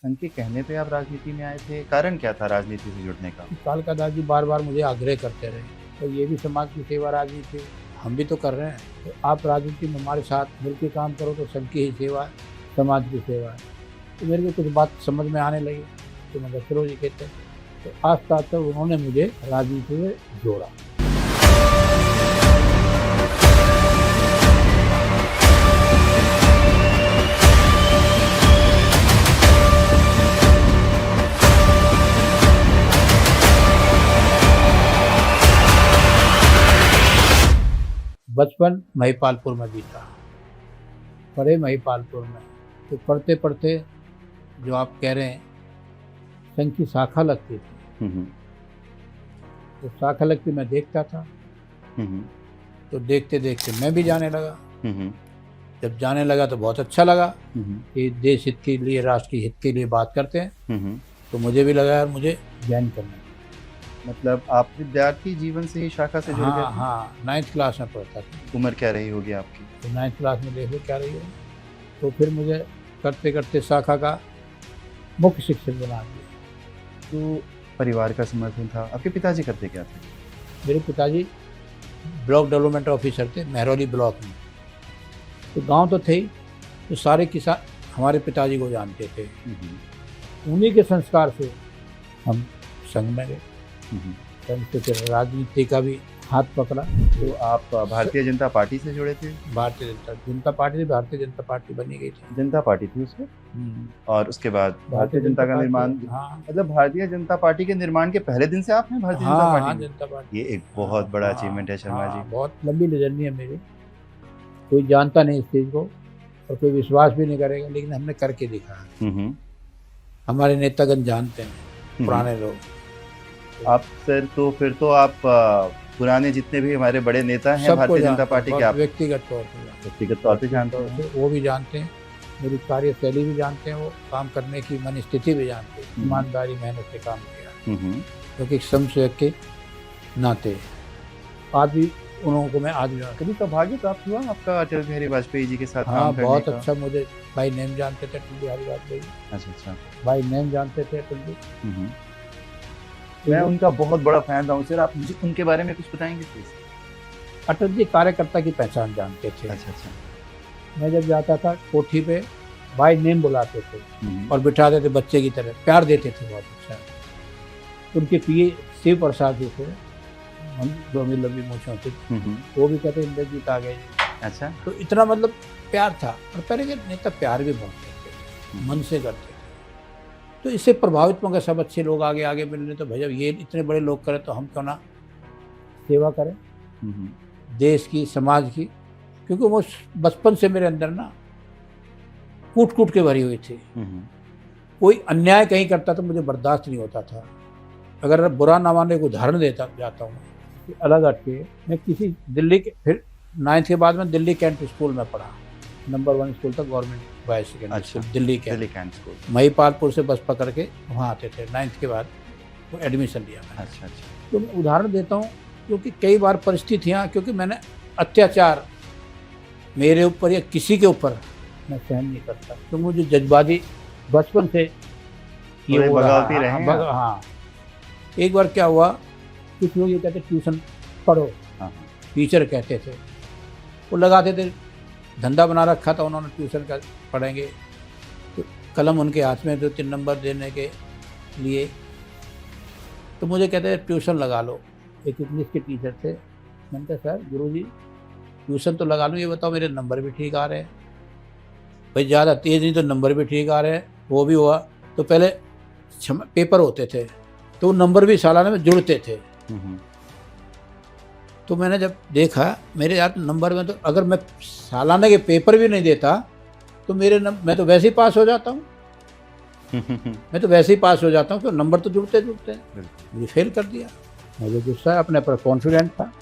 उनके कहने पे आप राजनीति में आए थे, कारण क्या था राजनीति से जुड़ने का? कालका दास जी बार-बार मुझे आग्रह करते रहे, तो ये भी समाज की सेवा राजनीति है, हम भी तो कर रहे हैं, तो आप राजनीति में हमारे साथ मिल के काम करो तो सबकी ही सेवा है, समाज की सेवा है। तो मेरे को कुछ बात समझ में आने लगी, तो मैं चलो जी कहते हैं, तो आस्ते-आस्ते उन्होंने मुझे राजनीति में जोड़ा। बचपन महिपालपुर में बीता, पढ़े महिपालपुर में, तो पढ़ते-पढ़ते जो आप कह रहे हैं, संघ की शाखा लगती थी, हुँ, हुँ। तो शाखा लगती मैं देखता था, हुँ, हुँ। तो देखते-देखते मैं भी जाने लगा। हुँ, हुँ। जब जाने लगा तो बहुत अच्छा लगा हुँ, हुँ। कि देश हित के लिए, राष्ट्र के हित के लिए बात करते हैं, हुँ, हुँ। तो मुझे भी लगा यार मुझे ज्वाइन करना है। मतलब आप विद्यार्थी जीवन से ही शाखा से जुड़ गए हाँ, थे? हाँ, 9th क्लास में पढ़ता था, उम्र क्या रही होगी आपकी? तो 9th क्लास में देख लो क्या रही है। तो फिर मुझे करते-करते शाखा का मुख्य शिक्षक बना दिया। तो परिवार का समर्थन था। आपके पिताजी करते क्या थे? मेरे पिताजी ब्लॉक डेवलपमेंट ऑफिसर थे महरौली ब्लॉक में। तो गांव तो थे ही, तो सारे किसान हमारे पिताजी को जानते थे। हुँ, हुँ। उन्हीं के संस्कार से हम संघ में गए। हुँ, हुँ। संघ से फिर राजनीति का भी हाथ पकड़ा। तो आप भारतीय जनता पार्टी से जुड़े थे? भारतीय जनता पार्टी से भारतीय जनता पार्टी बनी गई थी। जनता पार्टी थी उसमें? और उसके बाद भारतीय जनता का पार्टी, निर्माण, हाँ, मतलब भारतीय जनता पार्टी के निर्माण के पहले दिन से आप हैं भारतीय जनता हाँ, पार्टी हाँ, में? जनता पार्टी। ये एक बहुत बड़ा हाँ, अचीवमेंट है शर्मा हाँ, जी। बहुत लंबी जर्नी है मेरी। कोई जानता नहीं इस चीज़ को और कोई विश्वास भी नहीं करेगा, लेकिन हमने करके दिखाया। हुँ, हुँ। हमारे नेतागण जानते हैं, हुँ, पुराने लोग। आप फिर तो आप पुराने जितने भी हमारे बड़े नेता हैं सबको भारतीय जनता जानते हैं, पार्टी के, बहुत आप व्यक्तिगत तौर पे जानते व्यक्तिगत तौर पे जानते हैं। हैं? तो वो भी जानते हैं, मेरी कार्यशैली भी जानते हैं, वो काम करने की मनस्थिति भी जानते हैं, ईमानदारी मेहनत से काम किया, हुँ, हुँ। क्योंकि समसेवक के नाते आज भी उन लोगों को मैं आज भी जानता कभी सौभाग्य प्राप्त हुआ आपका अटल बिहारी वाजपेयी जी के साथ हूँ। काम हाँ, करने बहुत का? अच्छा, मुझे भाई नेम जानते थे अटल बिहारी वाजपेयी, अच्छा, अच्छा। भाई नेम जानते थे अटल जी। हुँ, हुँ। मैं उनका बहुत बड़ा फैन रहा हूँ सर, आप मुझे उनके बारे में कुछ बताएँगे प्लीज़? अटल जी कार्यकर्ता की पहचान जानते थे। अच्छा, अच्छा। मैं जब जाता था कोठी पे, भाई नेम बुलाते थे हुँ, और बिठाते थे बच्चे की तरह, प्यार देते थे बहुत अच्छा। उनके पीए शिव प्रसाद जी थे, हम लंबी मूँछों थे, हुँ, हुँ। वो भी कहते इंद्रजीत आ गए। अच्छा। तो इतना मतलब प्यार था, और पहले के नेता प्यार भी बहुत करते थे, मन से करते थे। तो इससे प्रभावित होकर सब अच्छे लोग आगे मिलने, तो भैया ये इतने बड़े लोग करें तो हम क्यों ना सेवा करें हुँ, हुँ। देश की, समाज की, क्योंकि वो बचपन से मेरे अंदर ना कूट-कूट के भरी हुई थी। हुँ, हुँ। कोई अन्याय कहीं करता तो मुझे बर्दाश्त नहीं होता था। अगर बुरा ना माने, एक उदाहरण देता जाता हूँ कि अलग हट के मैं किसी दिल्ली के, फिर 9th के बाद में दिल्ली कैंट स्कूल में पढ़ा, नंबर 1 स्कूल था, गवर्नमेंट बॉयज़ सेकेंडरी अच्छा, school Delhi cantt. Delhi cantt school. Mahipalpur से बस पकड़ के वहाँ आते थे, 9th के बाद वो एडमिशन लिया मैंने। अच्छा, अच्छा। तो मैं उदाहरण देता हूँ, क्योंकि कई बार परिस्थितियाँ, क्योंकि मैंने अत्याचार मेरे ऊपर या किसी के ऊपर मैं सहन नहीं करता, तो मुझे जज्बाती बचपन से ये थोड़े हो रहा बगावती है। रहे हैं आप? हाँ, एक बार क्या हुआ, कुछ लोग ये कहते ट्यूशन पढ़ो, हाँ, हाँ। टीचर कहते थे, वो लगाते थे, धंधा बना रखा था उन्होंने ट्यूशन का, पढ़ेंगे तो कलम उनके हाथ में, 2-3 नंबर देने के लिए, तो मुझे कहते थे ट्यूशन लगा लो। एक इंग्लिश के टीचर थे, मैंने कहा सर गुरुजी ट्यूशन तो लगा लूँ, ये बताओ मेरे नंबर भी ठीक आ रहे हैं, भाई ज़्यादा तेज़ नहीं तो नंबर भी ठीक आ रहे हैं। वो भी हुआ तो पहले पेपर होते थे, तो नंबर भी सालाना में जुड़ते थे। हुँ, हुँ। तो मैंने जब देखा मेरे यार नंबर में, तो अगर मैं सालाना के पेपर भी नहीं देता तो मैं तो वैसे ही पास हो जाता हूँ, मैं तो वैसे ही पास हो जाता हूँ, तो नंबर तो जुड़ते जुड़ते हैं। बिल्कुल। मुझे फेल कर दिया, मुझे गुस्सा है, अपने पर कॉन्फिडेंट था।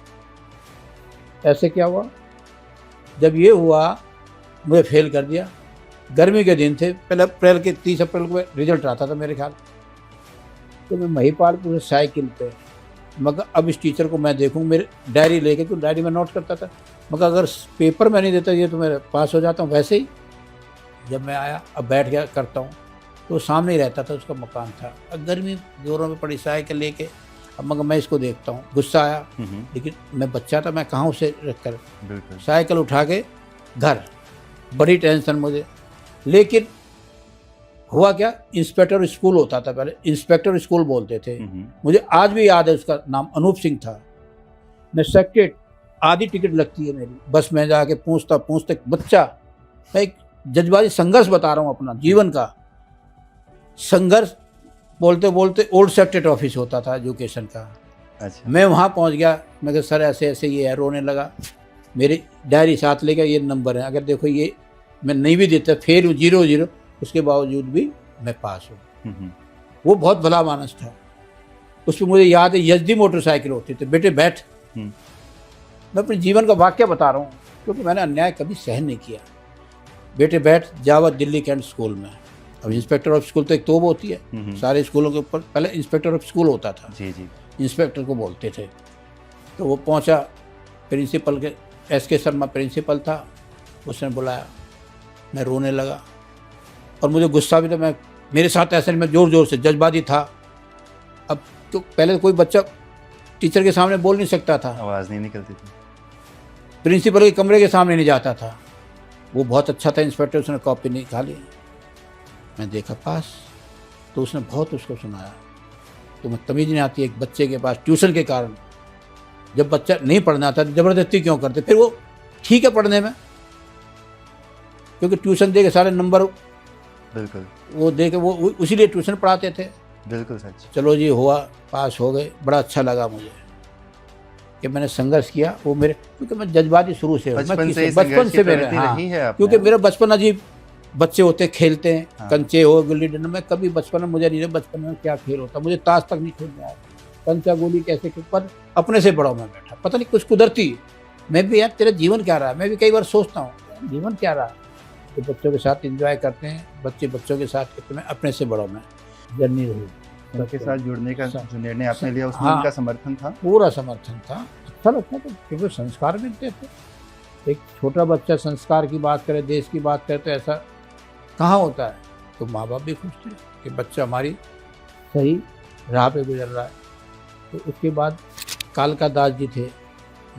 ऐसे क्या हुआ, जब ये हुआ मुझे फेल कर दिया, गर्मी के दिन थे, पहले अप्रैल के 30 अप्रैल को रिजल्ट आता था मेरे ख्याल, तो मैं महिपालपुर से साइकिल पे, मगर अब इस टीचर को मैं देखूँ, मेरी डायरी लेके, तो डायरी में नोट करता था, मगर अगर पेपर में नहीं देता ये तो मैं पास हो जाता हूँ। वैसे ही जब मैं आया, अब बैठ गया करता हूँ, तो सामने ही रहता था, उसका मकान था। अब गर्मी जोरों में पड़ी, साइकिल लेके, अब मगर मैं इसको देखता हूँ, गुस्सा आया, लेकिन मैं बच्चा था, मैं कहाँ उसे रख कर, बिल्कुल। साइकिल उठा के घर, बड़ी टेंशन मुझे। लेकिन हुआ क्या, इंस्पेक्टर स्कूल होता था पहले, इंस्पेक्टर स्कूल बोलते थे, मुझे आज भी याद है, उसका नाम अनूप सिंह था। मैं सेक्रेट, आधी टिकट लगती है मेरी, बस में जाके पूछता पूछते, बच्चा, मैं एक जज्बाती संघर्ष बता रहा हूँ अपना जीवन का संघर्ष, बोलते बोलते ओल्ड सेक्रेटरी ऑफिस होता था एजुकेशन का। अच्छा। मैं वहाँ पहुँच गया, मैं कहा सर ऐसे ऐसे ये है, रोने लगा। मेरी डायरी साथ ले गया, ये नंबर है, अगर देखो ये मैं नहीं भी देता, फेल हूँ 0-0, उसके बावजूद भी मैं पास हूँ। वो बहुत भला मानस था। उसमें मुझे याद है, यजदी मोटरसाइकिल होती थी, बेटे बैठ। मैं अपने जीवन का वाक्य बता रहा हूँ, क्योंकि मैंने अन्याय कभी सहन नहीं किया। बेटे बैठ, जावा दिल्ली कैंट स्कूल में। अब इंस्पेक्टर ऑफ स्कूल तो एक तोप होती है, सारे स्कूलों के ऊपर पहले इंस्पेक्टर ऑफ स्कूल होता था। जी जी। इंस्पेक्टर को बोलते थे। तो वो पहुंचा, प्रिंसिपल के, SK शर्मा प्रिंसिपल था, उसने बुलाया। मैं रोने लगा और मुझे गुस्सा भी था। मैं, मेरे साथ ऐसे नहीं, मैं ज़ोर ज़ोर से, जज्बाती था। अब तो पहले कोई बच्चा टीचर के सामने बोल नहीं सकता था, आवाज़ नहीं निकलती थी, प्रिंसिपल के कमरे के सामने नहीं जाता था। वो बहुत अच्छा था इंस्पेक्टर, उसने कॉपी निकाली, मैं देखा पास। तो उसने बहुत उसको सुनाया। तो मैं तमीज़ नहीं आती एक बच्चे के पास, ट्यूशन के कारण, जब बच्चा नहीं पढ़ना आता ज़बरदस्ती क्यों करते, फिर वो ठीक है पढ़ने में, क्योंकि ट्यूशन दे के सारे नंबर, बिल्कुल वो दे के, वो इसीलिए ट्यूशन पढ़ाते थे। बिल्कुल सच। चलो जी, हुआ, पास हो गए, बड़ा अच्छा लगा मुझे कि मैंने संघर्ष किया। वो मेरे, क्योंकि मैं जज्बाती शुरू से, बचपन से मेरे, हाँ, रही है आपने। क्योंकि मेरा बचपन अजीब, बच्चे होते खेलते हैं, हाँ। कंचे हो, गुल्ली डंडा, मैं कभी बचपन में, मुझे नहीं, बचपन में क्या खेल होता, मुझे ताश तक नहीं खेलने आया, कंचा गोली कैसे खेल, पर अपने से बड़ा मैं बैठा, पता नहीं कुछ कुदरती। मैं भी, यार तेरा जीवन क्या रहा है, मैं भी कई बार सोचता हूँ जीवन क्या रहा है। तो बच्चों के साथ एंजॉय करते हैं, बच्चे बच्चों के साथ करते, मैं अपने से बड़ा, मैं जर्नी रही। उनके साथ जुड़ने का जो निर्णय आपने लिया, उसमें हाँ, उनका समर्थन था? पूरा समर्थन था। अच्छा लगता था, क्योंकि संस्कार मिलते थे। एक छोटा बच्चा संस्कार की बात करे, देश की बात करे, तो ऐसा कहाँ होता है। तो माँ बाप भी खुश थे कि बच्चा हमारी सही राह पे गुजर रहा है। तो उसके बाद कालका दास जी थे,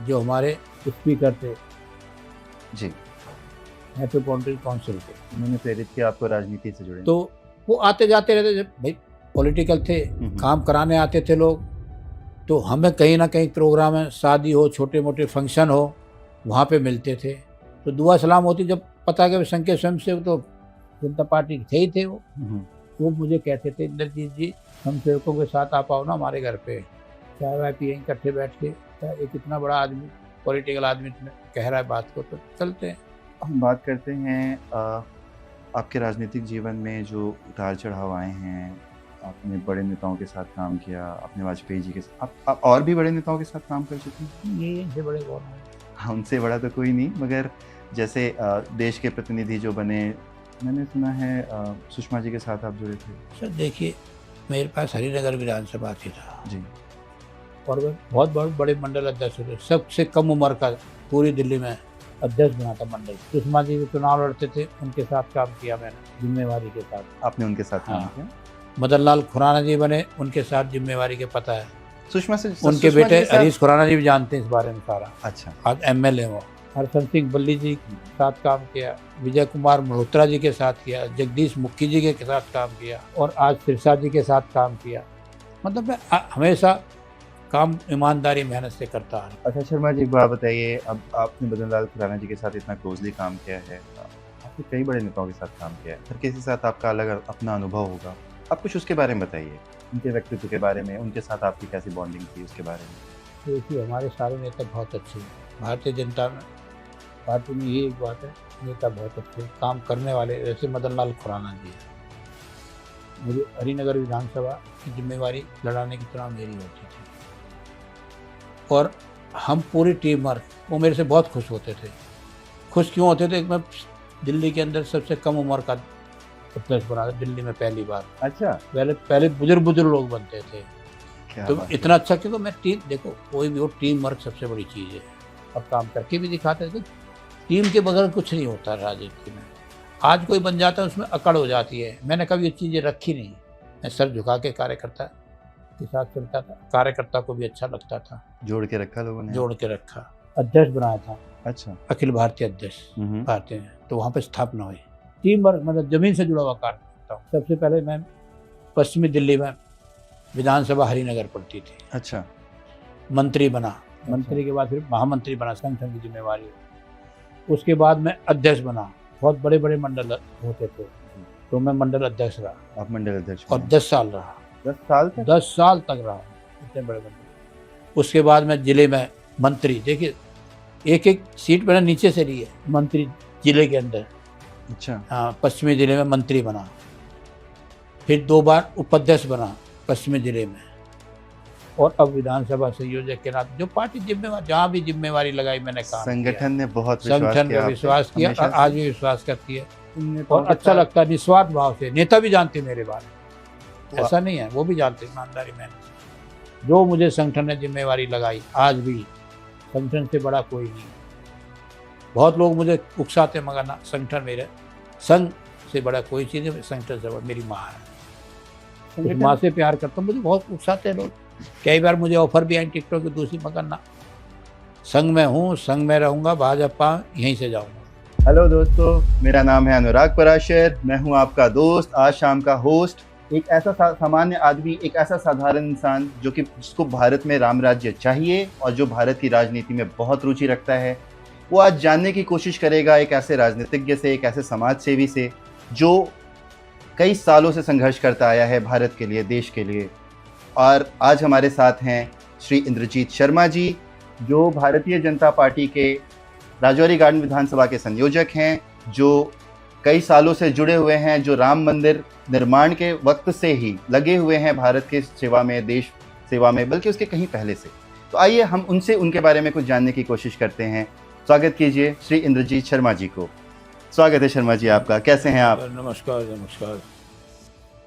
जो हमारे स्पीकर थे जी, मेट्रोपॉलिटन काउंसिल के, उन्होंने प्रेरित किया आपको राजनीति से जुड़े? तो वो आते जाते रहते, जब भाई पॉलिटिकल थे, काम कराने आते थे लोग, तो हमें कहीं ना कहीं प्रोग्राम है, शादी हो, छोटे मोटे फंक्शन हो, वहाँ पे मिलते थे। तो दुआ सलाम होती, जब पता कि संकेत स्वयं से तो जनता पार्टी थे ही थे वो मुझे कहते थे, इंद्रजीत जी, हम सेवकों के साथ आप आओ ना हमारे घर पे, चाय वाय पियेंगे इकट्ठे बैठ के, एक इतना बड़ा आदमी, पॉलिटिकल आदमी कह रहा है बात को, तो चलते हैं। हम बात करते हैं आपके राजनीतिक जीवन में जो उतार चढ़ाव आए हैं। आपने बड़े नेताओं के साथ काम किया, आपने वाजपेयी जी के साथ, आप और भी बड़े नेताओं के साथ काम कर चुके हैं? ये इनसे बड़े कौन हैं? हाँ, उनसे बड़ा तो कोई नहीं, मगर जैसे देश के प्रतिनिधि जो बने, मैंने सुना है सुषमा जी के साथ आप जुड़े थे। सर देखिए, मेरे पास हरिनगर विधानसभा थी था जी, और वह बहुत बड़े मंडल अध्यक्ष थे, सबसे कम उम्र का पूरी दिल्ली में अध्यक्ष बना था मंडल। सुषमा जी चुनाव लड़ते थे, उनके साथ काम किया मैंने जिम्मेवारी के साथ। आपने उनके साथ काम हाँ। किया? मदन लाल खुराना जी बने, उनके साथ जिम्मेवारी के पता है। सुषमा से, उनके सुषमा बेटे जी के साथ- हरीश खुराना जी भी जानते हैं इस बारे में सारा, अच्छा, आज MLA हो। हरसंत सिंह बल्ली जी के साथ काम किया, विजय कुमार मल्होत्रा जी के साथ किया, जगदीश मुखी जी के साथ काम किया, और आज सिरसा जी के साथ काम किया। मतलब मैं हमेशा काम ईमानदारी मेहनत से करता आ रहा हूं। अच्छा शर्मा जी, एक बात बताइए, अब आपने मदन लाल खुराना जी के साथ इतना क्लोजली काम किया है, आपने कई बड़े नेताओं के साथ काम किया है, हर किसी के साथ आपका अलग अपना अनुभव होगा, आप कुछ उसके बारे में बताइए, उनके व्यक्तित्व के बारे में, उनके साथ आपकी कैसी बॉन्डिंग थी, उसके बारे में। देखिए, हमारे सारे नेता बहुत अच्छे हैं। भारतीय जनता पार्टी में ये एक बात है, नेता बहुत अच्छे काम करने वाले, जैसे मदन लाल खुराना जी। मुझे हरिनगर विधानसभा की जिम्मेवारी लड़ाने की चुनाव मेरी होती थी, और हम पूरी टीम वर्क, वो मेरे से बहुत खुश होते थे। खुश क्यों होते थे? मैं दिल्ली के अंदर सबसे कम उम्र का अध्यक्ष बना था, दिल्ली में पहली बार। अच्छा, पहले बुजुर्ग लोग बनते थे, क्या तो बात इतना अच्छा, क्योंकि मैं टीम, देखो कोई भी हो, टीम वर्क सबसे बड़ी चीज़ है, और काम करके भी दिखाते थे। टीम के बगैर कुछ नहीं होता राजनीति में। आज कोई बन जाता है उसमें अकड़ हो जाती है। मैंने कभी ये चीज़ें रखी नहीं। मैं सर झुका के कार्यकर्ता के साथ चलता था, कार्यकर्ता को भी अच्छा लगता था। जोड़ के रखा लोगों ने? जोड़ के रखा। अध्यक्ष बनाया था। अच्छा। अखिल भारतीय अध्यक्ष भारतीय, तो वहाँ पे स्थापना हुई। 3 वर्ष मतलब जमीन से जुड़ा हुआ कार्य करता हूँ। सबसे पहले मैं पश्चिमी दिल्ली में विधानसभा हरिनगर पड़ती थी। अच्छा। मंत्री बना। मंत्री के बाद फिर महामंत्री बना, संगठन की जिम्मेवारी। उसके बाद मैं अध्यक्ष बना। बहुत बड़े बड़े मंडल होते थे, तो मैं मंडल अध्यक्ष रहा। आप मंडल अध्यक्ष? और 10 साल रहा। 10 साल तक? 10 साल तक रहा, इतने बड़े मंडल। उसके बाद मैं जिले में मंत्री, देखिए एक एक सीट मैंने नीचे से ली है, मंत्री जिले के अंदर। अच्छा। हाँ, पश्चिमी जिले में मंत्री बना। फिर 2 बार उपाध्यक्ष बना पश्चिमी जिले में। और अब विधानसभा संयोजक के नाते जो पार्टी जिम्मेवार, जहाँ भी जिम्मेवारी लगाई मैंने काम किया। संगठन ने बहुत संगठन ने विश्वास किया और आज भी विश्वास करती है। और अच्छा लगता है निस्वार्थ भाव से। नेता भी जानते मेरे बारे में, ऐसा नहीं है, वो भी जानते ईमानदारी मेहनत। जो मुझे संगठन ने जिम्मेवारी लगाई, आज भी संगठन से बड़ा कोई नहीं। बहुत लोग मुझे उकसाते, मगर ना, संगठन मेरे, संघ से बड़ा कोई चीज़ है, संगठन से बड़ा मेरी माँ है। माँ से प्यार करता हूँ। मुझे बहुत उकसाते हैं लोग, कई बार मुझे ऑफर भी आई टिकटों की दूसरी, मगर ना, संघ में हूँ, संघ में रहूँगा, भाजपा यहीं से जाऊँगा। हेलो दोस्तों, मेरा नाम है अनुराग पराशर। मैं हूँ आपका दोस्त, आज शाम का होस्ट। एक ऐसा सामान्य आदमी, एक ऐसा साधारण इंसान जो कि जिसको भारत में राम राज्य चाहिए और जो भारत की राजनीति में बहुत रुचि रखता है, वो आज जानने की कोशिश करेगा एक ऐसे राजनीतिज्ञ से, एक ऐसे समाज सेवी से जो कई सालों से संघर्ष करता आया है भारत के लिए, देश के लिए। और आज हमारे साथ हैं श्री इंद्रजीत शर्मा जी, जो भारतीय जनता पार्टी के राजौरी गार्डन विधानसभा के संयोजक हैं, जो कई सालों से जुड़े हुए हैं, जो राम मंदिर निर्माण के वक्त से ही लगे हुए हैं भारत के सेवा में, देश सेवा में, बल्कि उसके कहीं पहले से। तो आइए हम उनसे उनके बारे में कुछ जानने की कोशिश करते हैं। स्वागत कीजिए श्री इंद्रजीत शर्मा जी को। स्वागत है शर्मा जी आपका, कैसे हैं आप? नमस्कार नमस्कार।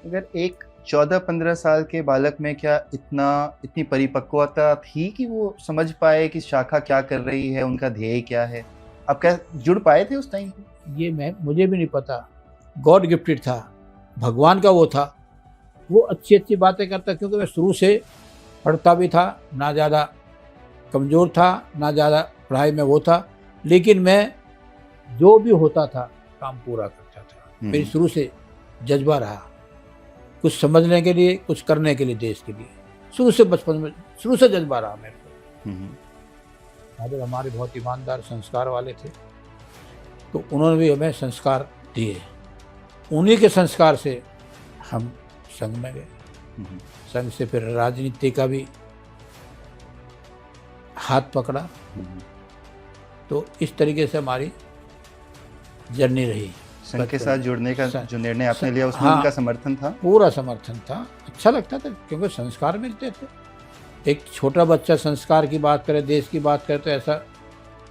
अगर एक 14-15 साल के बालक में क्या इतनी परिपक्वता थी कि वो समझ पाए कि शाखा क्या कर रही है, उनका ध्येय क्या है? आप क्या जुड़ पाए थे उस टाइम पे? ये मुझे भी नहीं पता। गॉड गिफ्टेड था, भगवान का वो था। वो अच्छी अच्छी बातें करता, क्योंकि मैं शुरू से पढ़ता भी था, ना ज़्यादा कमज़ोर था, ना ज़्यादा पढ़ाई में वो था, लेकिन मैं जो भी होता था काम पूरा करता था। मेरी शुरू से जज्बा रहा, कुछ समझने के लिए, कुछ करने के लिए, देश के लिए। शुरू से, बचपन में शुरू से जज्बा रहा मेरे को। फादर हमारे बहुत ईमानदार, संस्कार वाले थे, तो उन्होंने भी हमें संस्कार दिए। उन्हीं के संस्कार से हम संघ में गए। संघ से फिर राजनीति का भी हाथ पकड़ा। तो इस तरीके से हमारी जर्नी रही। संघ के साथ जुड़ने का जो निर्णय आपने लिया, उसमें हाँ, उनका समर्थन था? पूरा समर्थन था। अच्छा लगता था, क्योंकि संस्कार मिलते थे। एक छोटा बच्चा संस्कार की बात करे, देश की बात करे, तो ऐसा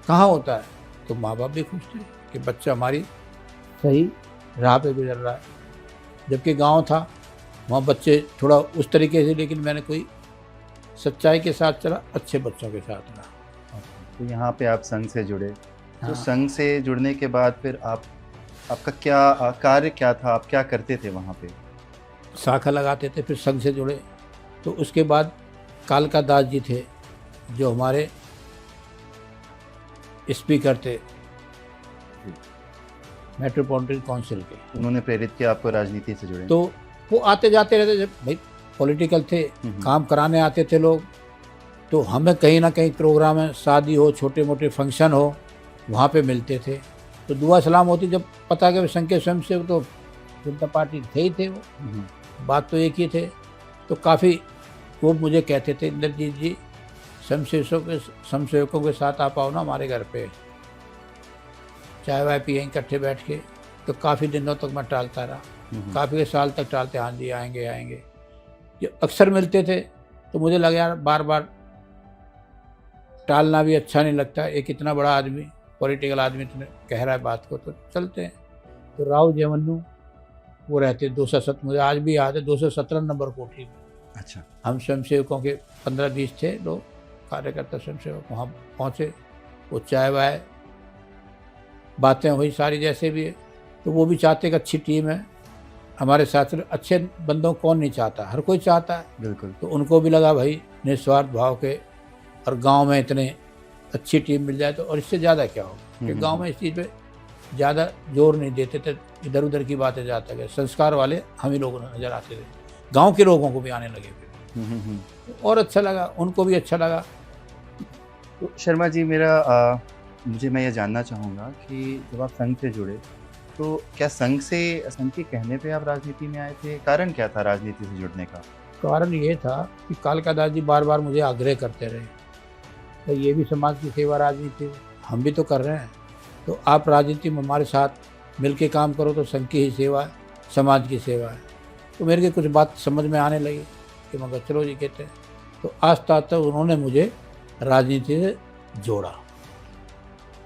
कहाँ होता है। तो माँ बाप भी खुश थे कि बच्चा हमारी सही राह पे गुजर रहा है। जबकि गांव था, वहाँ बच्चे थोड़ा उस तरीके से, लेकिन मैंने कोई सच्चाई के साथ चला, अच्छे बच्चों के साथ रहा। तो यहाँ पे आप संघ से जुड़े। हाँ। तो संघ से जुड़ने के बाद फिर आपका क्या कार्य क्या था? आप क्या करते थे वहाँ पे? शाखा लगाते थे, फिर संघ से जुड़े। तो उसके बाद कालका दास जी थे, जो हमारे स्पीकर थे मेट्रोपॉलिटन काउंसिल के। उन्होंने प्रेरित किया आपको राजनीति से जुड़े? तो वो आते जाते रहते, जब भाई पॉलिटिकल थे, काम कराने आते थे लोग, तो हमें कहीं ना कहीं प्रोग्राम है, शादी हो, छोटे मोटे फंक्शन हो, वहाँ पे मिलते थे। तो दुआ सलाम होती, जब पता कि संघ के स्वयं से तो जनता पार्टी थे ही थे, वो बात तो एक ही थे। तो काफ़ी वो मुझे कहते थे, इंद्रजीत जी स्वयंसेवकों के साथ आप आओ ना हमारे घर पे, चाय वाय पियेंगे इकट्ठे बैठ के। तो काफ़ी दिनों तक मैं टालता रहा, काफ़ी साल तक टालते, हाँ जी आएंगे आएंगे। जो अक्सर मिलते थे, तो मुझे लगा यार बार बार टालना भी अच्छा नहीं लगता। एक इतना बड़ा आदमी, पॉलिटिकल आदमी तुमने कह रहा है बात को, तो चलते हैं। तो राव जयमन्नू वो रहते 217, मुझे आज भी याद है, 217 नंबर कोठी में। अच्छा। हम स्वयंसेवकों के 15-20 थे लोग, कार्यकर्ता स्वयंसेवक, वहाँ पहुँचे। वो चाय वाय बातें हुई सारी, जैसे भी है। तो वो भी चाहते कि अच्छी टीम है हमारे साथ, अच्छे बंदों को कौन नहीं चाहता, हर कोई चाहता है। बिल्कुल। तो उनको भी लगा भाई निस्वार्थ भाव के, और गांव में इतने अच्छी टीम मिल जाए तो और इससे ज़्यादा क्या होगा, कि गांव में इस चीज़ पे ज़्यादा जोर नहीं देते थे, इधर उधर की बातें जाता गया, संस्कार वाले हम ही लोग नज़र आते थे, गांव के लोगों को भी आने लगे फिर, और अच्छा लगा, उनको भी अच्छा लगा। तो शर्मा जी मैं ये जानना चाहूँगा कि जब आप संघ से जुड़े तो क्या संघ के कहने पे आप राजनीति में आए थे? कारण क्या था राजनीति से जुड़ने का? कारण ये था कि कालका दास जी बार बार मुझे आग्रह करते रहे, तो ये भी समाज की सेवा राजनीति, हम भी तो कर रहे हैं, तो आप राजनीति में हमारे साथ मिल के काम करो, तो संघ की ही सेवा है, समाज की सेवा है। तो मेरे को कुछ बात समझ में आने लगी कि मगर चलो जी कहते हैं, तो आस्ता आस्ता उन्होंने मुझे राजनीति से जोड़ा।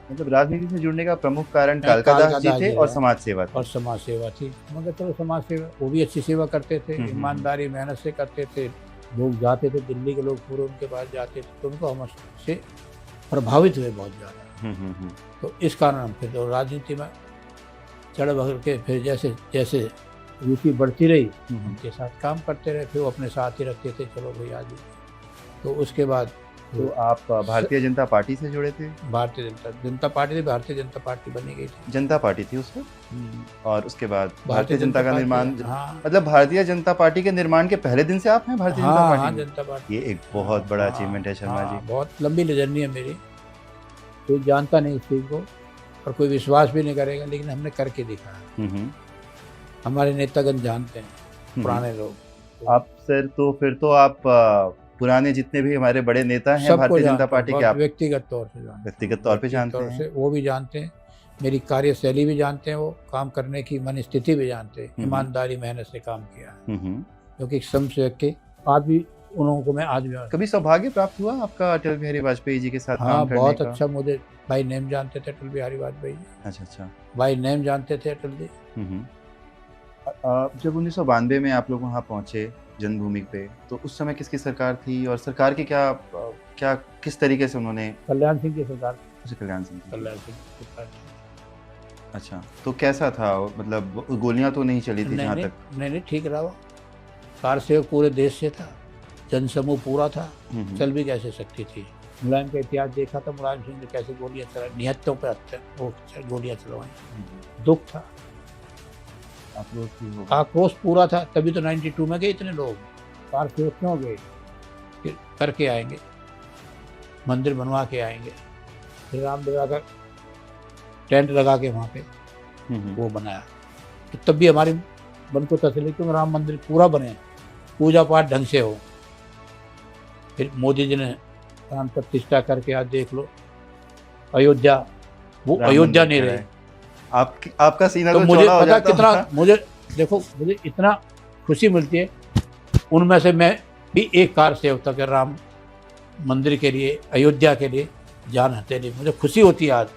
मतलब राजनीति से जुड़ने का प्रमुख कारण कालका दास जी थे और समाज सेवा थी। और समाज सेवा थी, मगर चलो समाज सेवा, वो भी अच्छी सेवा करते थे, ईमानदारी मेहनत से करते थे। लोग जाते थे, दिल्ली के लोग पूरे उनके पास जाते थे, तो उनको हमसे प्रभावित हुए बहुत ज़्यादा। तो इस कारण हम फिर तो राजनीति में चढ़ बढ़ के फिर जैसे जैसे रुचि बढ़ती रही, उनके साथ काम करते रहे, फिर वो अपने साथ ही रखते थे, चलो भाई आज। तो उसके बाद तो आप भारतीय जनता पार्टी से जुड़े थे? भारतीय जनता पार्टी थी, भारतीय जनता पार्टी बनी गई थी, जनता पार्टी थी उस वक्त, और उसके बाद भारतीय जनता का निर्माण। हाँ, मतलब भारतीय जनता पार्टी के निर्माण के पहले दिन से आप हैं भारतीय जनता पार्टी? हाँ, जनता पार्टी। ये एक बहुत बड़ा अचीवमेंट है शर्मा जी। बहुत लंबी जर्नी है मेरी, कोई जानता नहीं इस चीज़ को और कोई विश्वास भी नहीं करेगा, लेकिन हमने करके दिखाया। हमारे नेतागण जानते हैं, पुराने लोग। आप सर तो फिर तो आप पुराने जितने भी हमारे बड़े नेता हैं भारतीय जनता पार्टी के, आप व्यक्तिगत तौर पे जानते हैं, वो भी जानते हैं, मेरी कार्यशैली भी जानते हैं, वो काम करने की मन स्थिति भी जानते हैं, ईमानदारी मेहनत से काम किया है, क्योंकि समसेवक के आज भी उन लोगों को मैं आज भी। कभी सौभाग्य प्राप्त हुआ आपका अटल बिहारी वाजपेयी जी के साथ काम करने का? बहुत अच्छा, मुझे भाई नेम जानते थे अटल बिहारी वाजपेयी जी। अच्छा, भाई नेम जानते थे अटल जी। जब 1992 में आप लोग वहाँ पहुँचे जन्मभूमि पे, तो उस समय किसकी सरकार थी और सरकार की क्या किस तरीके से उन्होंने? कल्याण सिंह की सरकार। कल्याण सिंह की सरकार। अच्छा, तो कैसा था, मतलब गोलियां तो नहीं चली थी जहाँ तक? नहीं, ठीक रहा। कार सेवक पूरे देश से था, जनसमूह पूरा था, चल भी कैसे सकती थी। मुलायम का इतिहास देखा था, मुलायम सिंह ने कैसे गोलियां चलाई, निहत्तों पे गोलियां चलवाई, दुख था, आक्रोश पूरा था, तभी तो 92 में गए इतने लोग। कार सेवक क्यों गए? फिर करके आएंगे, मंदिर बनवा के आएंगे, फिर रामलीला का टेंट लगा के वहाँ पे वो बनाया, तो तब भी हमारी मन को तसल्ली, क्योंकि राम मंदिर पूरा बने, पूजा पाठ ढंग से हो। फिर मोदी जी ने प्राण प्रतिष्ठा करके आज देख लो अयोध्या, वो अयोध्या नहीं रहे। आपका सीना तो मुझे पता कितना, मुझे देखो, मुझे इतना खुशी मिलती है, उनमें से मैं भी एक कार सेवक था कि राम मंदिर के लिए, अयोध्या के लिए जान हथेली, मुझे खुशी होती है आज।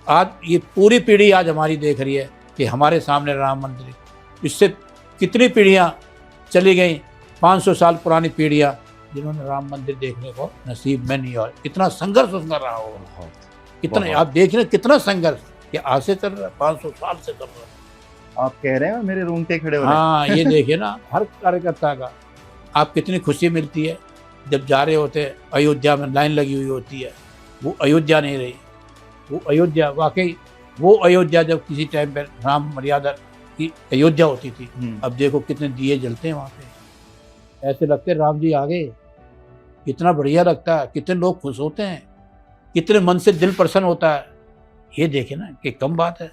आज ये पूरी पीढ़ी आज हमारी देख रही है कि हमारे सामने राम मंदिर, इससे कितनी पीढ़ियां चली गई, 500 साल पुरानी पीढ़ियां, जिन्होंने राम मंदिर देखने को नसीब में नहीं हुआ। कितना संघर्ष उसका रहा होगा, कितना आप देख रहे कितना संघर्ष, कि आज से चल रहा है, 500 साल से चल रहा है। आप कह रहे हैं मेरे रोंगटे खड़े हो रहे हैं। हाँ, ये देखिए ना, हर कार्यकर्ता का आप कितनी खुशी मिलती है जब जा रहे होते हैं, अयोध्या में लाइन लगी हुई होती है, वो अयोध्या नहीं रही, वो अयोध्या वाकई वो अयोध्या जब किसी टाइम पर राम मर्यादा की अयोध्या होती थी, अब देखो कितने दिए जलते हैं वहाँ पे, ऐसे लगते राम जी आ गए, कितना बढ़िया लगता है, कितने लोग खुश होते हैं, कितने मन से दिल प्रसन्न होता है। ये देखे ना कि कम बात है,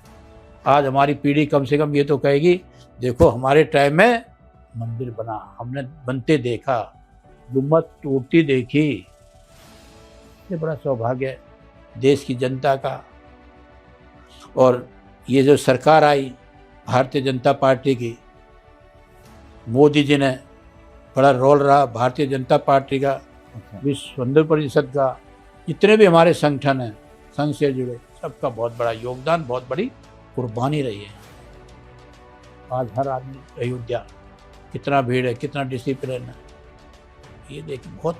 आज हमारी पीढ़ी कम से कम ये तो कहेगी, देखो हमारे टाइम में मंदिर बना, हमने बनते देखा, गुम्बद टूटती देखी। ये बड़ा सौभाग्य है देश की जनता का। और ये जो सरकार आई भारतीय जनता पार्टी की, मोदी जी ने बड़ा रोल रहा, भारतीय जनता पार्टी का, विश्व हिंदू परिषद का, जितने भी हमारे संगठन हैं, संघ से जुड़े, सबका बहुत बड़ा योगदान, बहुत बड़ी कुर्बानी रही है। आज हर आदमी अयोध्या, कितना भीड़ है, कितना डिसिप्लिन है, ये देखिए बहुत।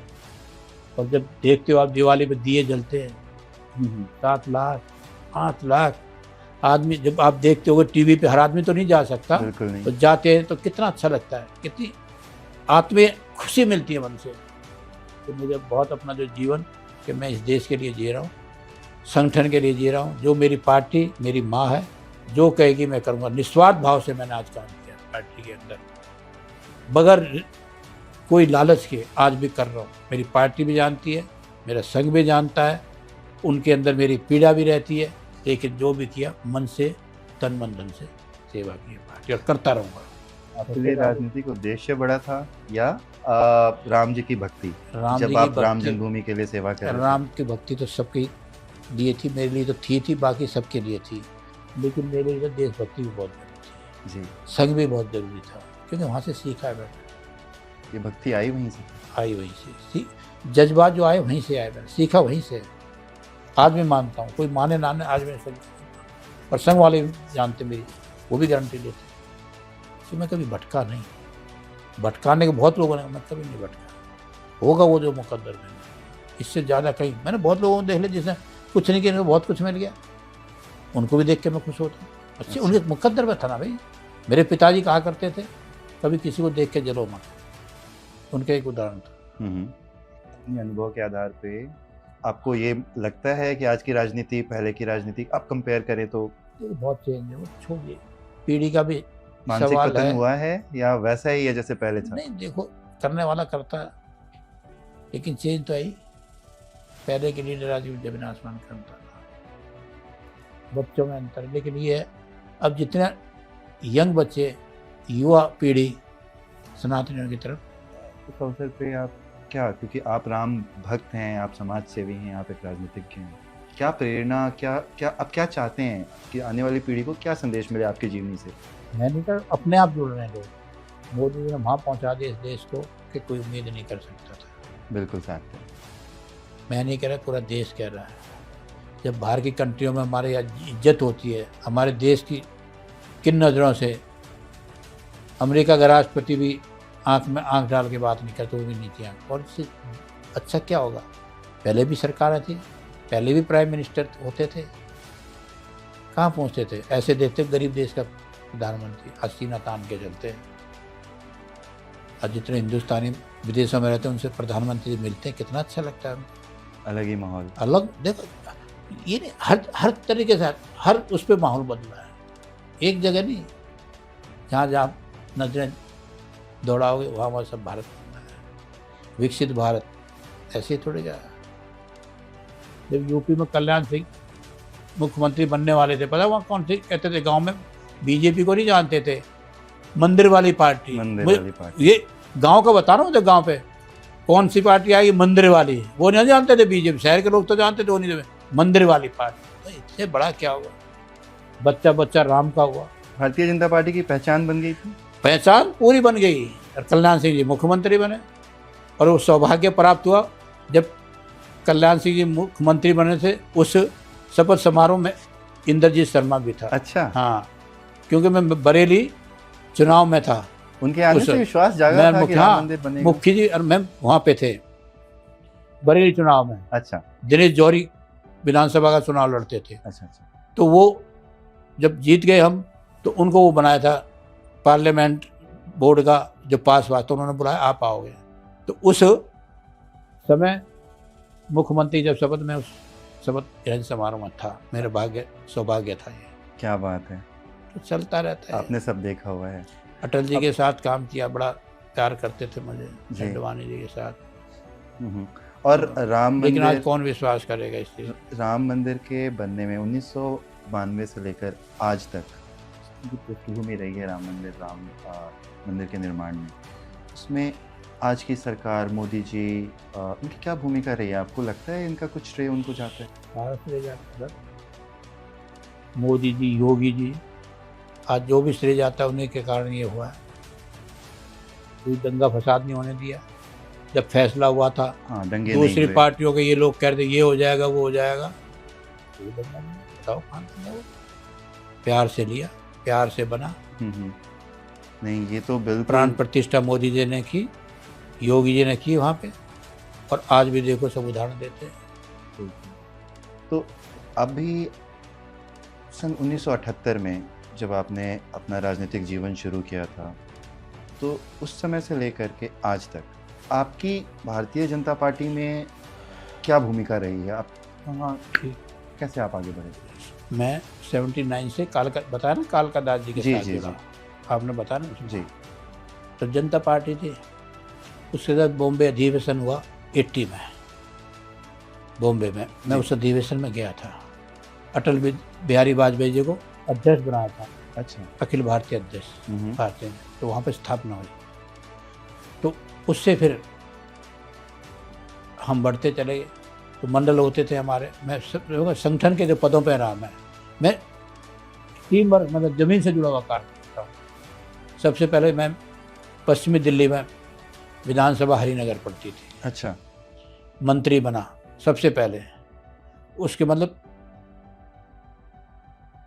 और जब देखते हो आप दिवाली पे दिए जलते हैं, 7 लाख 8 लाख, आदमी जब आप देखते हो टीवी पे, हर आदमी तो नहीं जा सकता, बिल्कुल नहीं। तो जाते हैं तो कितना अच्छा लगता है, कितनी आत्मीय खुशी मिलती है मन से। तो मुझे बहुत अपना जो जीवन कि मैं इस देश के लिए जी रहा हूँ, संगठन के लिए जी रहा हूँ, जो मेरी पार्टी मेरी माँ है, जो कहेगी मैं करूँगा। निस्वार्थ भाव से मैंने आज काम किया पार्टी के अंदर, बगैर कोई लालच के आज भी कर रहा हूँ। मेरी पार्टी भी जानती है, मेरा संघ भी जानता है, उनके अंदर मेरी पीड़ा भी रहती है, लेकिन जो भी किया मन से, तन मन धन से सेवा की है पार्टी, और करता रहूँगा। आपके लिए राजनीतिक उद्देश्य बड़ा था या राम जी की भक्ति? राम जी जब की आप राम भक्ति, जन्मभूमि के लिए सेवा कर रहे थे? राम की भक्ति तो सबके लिए थी, मेरे लिए तो थी, बाकी सबके लिए थी, लेकिन मेरे लिए देशभक्ति भी बहुत जरूरी थी जी, संघ भी बहुत जरूरी था, क्योंकि वहाँ से सीखा है मैंने, ये भक्ति आई वहीं से? आई वहीं से, जज्बात जो आए वहीं से आए, मैंने सीखा वहीं से। आज मैं मानता हूँ, कोई माने ना माने, आज मैं संघ, और संघ वाले भी जानते मेरी, वो भी गारंटी लेते, तो मैं कभी भटका नहीं। भटकाने के बहुत लोगों ने, मैं कभी नहीं भटका। होगा वो जो मुकद्दर में, इससे ज़्यादा कहीं मैंने बहुत लोगों को देख लिया जिसने कुछ नहीं किया, बहुत कुछ मिल गया, उनको भी देख के मैं खुश होता हूँ। अच्छे उनके मुकद्दर में था ना भाई। मेरे पिताजी कहा करते थे, कभी किसी को देख के जलो मत, उनका एक उदाहरण था। अपने अनुभव के आधार पे आपको ये लगता है कि आज की राजनीति पहले की राजनीति आप कंपेयर करें तो बहुत चेंज है, वो छोड़िए, पीढ़ी का भी मानसिक सवाल पतन है। हुआ है या वैसा ही है जैसे पहले था? नहीं देखो, करने वाला करता है, लेकिन चेंज तो आई। पहले के लीडर आज जमीन आसमान का अंतर था, बच्चों में अंतर, लेकिन ये है अब जितने यंग बच्चे, युवा पीढ़ी सनातनियों की तरफ, इस अवसर पे आप क्या, क्योंकि आप राम भक्त हैं, आप समाज सेवी हैं, आप एक राजनीतिज्ञ हैं, क्या प्रेरणा, क्या आप क्या चाहते हैं कि आने वाली पीढ़ी को क्या संदेश मिले आपकी जीवनी से? मैं नहीं कर, अपने आप जुड़ रहे हैं लोग। मोदी जी ने वहाँ पहुँचा दिया इस देश को कि कोई उम्मीद नहीं कर सकता था। बिल्कुल साथ है। मैं नहीं कह रहा, पूरा देश कह रहा है। जब बाहर की कंट्रियों में हमारी इज्जत होती है, हमारे देश की किन नज़रों से, अमेरिका का राष्ट्रपति भी आंख में आंख डाल के बात नहीं करते, वो भी नीचे आंख, और इससे अच्छा क्या होगा? पहले भी सरकारें थी, पहले भी प्राइम मिनिस्टर होते थे, कहाँ पहुँचते थे? ऐसे देखते गरीब देश का प्रधानमंत्री हसीना तान के चलते हैं। और जितने हिंदुस्तानी विदेशों में रहते हैं उनसे प्रधानमंत्री मिलते हैं, कितना अच्छा लगता है। अलग ही माहौल। अलग देखो, ये नहीं, हर तरीके से हर उस पर माहौल बदला है। एक जगह नहीं, जहाँ जहाँ नजरें दौड़ाओगे वहाँ सब भारत बनना है, विकसित भारत। ऐसे थोड़ी जा। जब यूपी में कल्याण सिंह मुख्यमंत्री बनने वाले थे, पता वहाँ कौन थे? कहते थे गांव में, बीजेपी को नहीं जानते थे, मंदिर वाली पार्टी। ये गांव का बता रहा हूँ, तो गांव पे कौन सी पार्टी आई? मंदिर वाली। वो नहीं जानते थे बीजेपी, शहर के लोग तो जानते थे, वो नहीं थे। मंदिर वाली पार्टी, तो इससे बड़ा क्या हुआ? बच्चा बच्चा राम का हुआ। भारतीय जनता पार्टी की पहचान बन गई थी, पहचान पूरी बन गई, और कल्याण सिंह जी मुख्यमंत्री बने। और वो सौभाग्य प्राप्त हुआ जब कल्याण सिंह जी मुख्यमंत्री बने थे, उस शपथ समारोह में इंद्रजीत शर्मा भी था। अच्छा। हाँ, क्योंकि मैं बरेली चुनाव में था, उनके आने से विश्वास जागा था कि राम मंदिर बनेगा। मुख्य जी और मैं वहाँ पे थे बरेली चुनाव में। अच्छा। दिनेश जौहरी विधानसभा का चुनाव लड़ते थे। अच्छा। तो वो जब जीत गए हम, तो उनको वो बनाया था पार्लियामेंट बोर्ड का जो पास हुआ, तो उन्होंने बुलाया, आप आओगे। तो उस समय मुख्यमंत्री जब शपथ में, उस शपथ ग्रहण समारोह में था, मेरा सौभाग्य था ये। क्या बात है। तो चलता रहता है। आपने सब देखा हुआ है। अटल जी के साथ काम किया, बड़ा प्यार करते थे मुझे, अडवाणी जी के साथ। और राम मंदिर, लेकिन आज कौन विश्वास करेगा इस चीज़? राम मंदिर के बनने में 1992 से लेकर आज तक जो पृष्ठभूमि रही है राम मंदिर के निर्माण में, उसमें आज की सरकार, मोदी जी, उनकी क्या भूमिका रही है? आपको लगता है इनका कुछ श्रेय उनको जाता है? भारत श्रेय जाता है। मोदी जी, योगी जी, आज जो भी श्रेय जाता है उन्हीं के कारण ये हुआ है। कोई दंगा फसाद नहीं होने दिया। जब फैसला हुआ था, हाँ, दंगे दूसरी पार्टियों के ये लोग कह रहे थे ये हो जाएगा वो हो जाएगा, कोई दंगा नहीं। बताओ कहाँ दंगा हुआ? प्यार से लिया, प्यार से बना। नहीं, ये तो बिल्कुल। प्राण प्रतिष्ठा मोदी जी ने की, योगी जी ने की वहाँ पे, और आज भी देखो सब उदाहरण देते हैं। तो अभी सन 1978 में जब आपने अपना राजनीतिक जीवन शुरू किया था, तो उस समय से लेकर के आज तक आपकी भारतीय जनता पार्टी में क्या भूमिका रही है? आप कहाँ कैसे आप आगे बढ़े? मैं 79 से बताया ना कालका दास जी के जी, साथ जी, जुड़ा। जी। आपने बताया ना उसमें। जी, तो जनता पार्टी थी, उसके साथ बॉम्बे अधिवेशन हुआ 80 में, बॉम्बे में। मैं जी। उस अधिवेशन में गया था। अटल बिहारी वाजपेयी जी को अध्यक्ष बनाया था, अच्छा। अखिल भारतीय अध्यक्ष हुँ, भारतीय में। तो वहाँ पे स्थापना हुई। तो उससे फिर हम बढ़ते चले गए। तो मंडल होते थे हमारे। मैं संगठन के जो पदों पे रहा, मैं टीम वर्क, मतलब ज़मीन से जुड़ा हुआ कार्य करता हूँ। सबसे पहले मैं पश्चिमी दिल्ली में विधानसभा हरिनगर पड़ती थी, अच्छा। मंत्री बना सबसे पहले। उसके मतलब